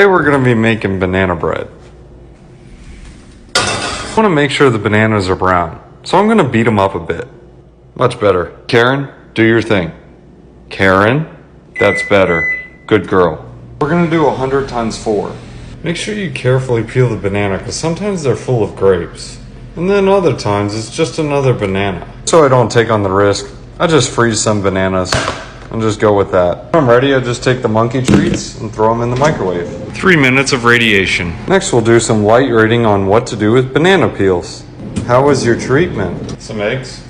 Today we're going to be making banana bread. I want to make sure the bananas are brown, so I'm going to beat them up a bit. Much better. Karen, do your thing. Karen, that's better. Good girl. We're going to do 100 times 4. Make sure you carefully peel the banana because sometimes they're full of grapes. And then other times it's just another banana. So I don't take on the risk, I just freeze some bananas and just go with that. When I'm ready, I just take the monkey treats and throw them in the microwave. 3 minutes of radiation. Next we'll do some light reading on what to do with banana peels. How was your treatment? Some eggs.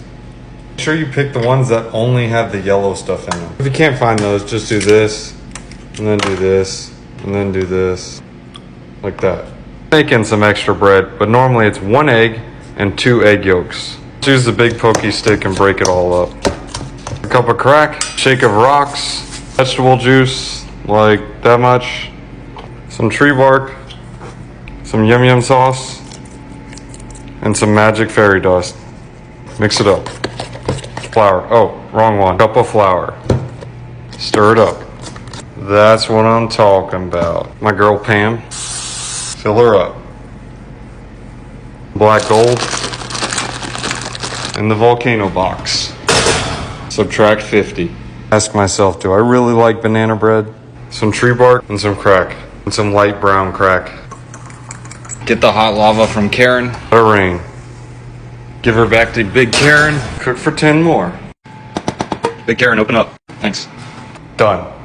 Make sure you pick the ones that only have the yellow stuff in them. If you can't find those, just do this, and then do this, and then do this, like that. Make in some extra bread, but normally it's 1 egg and 2 egg yolks. Let's use the big pokey stick and break it all up. A cup of crack, shake of rocks, vegetable juice, like that much, some tree bark, some yum yum sauce, and some magic fairy dust. Mix it up. Flour, oh, wrong one. Cup of flour. Stir it up. That's what I'm talking about. My girl Pam, fill her up. Black gold in the volcano box. Subtract 50. Ask myself, do I really like banana bread? Some tree bark and some crack. And some light brown crack. Get the hot lava from Karen. Let it rain. Give her back to Big Karen. Cook for 10 more. Big Karen, open up. Thanks. Done.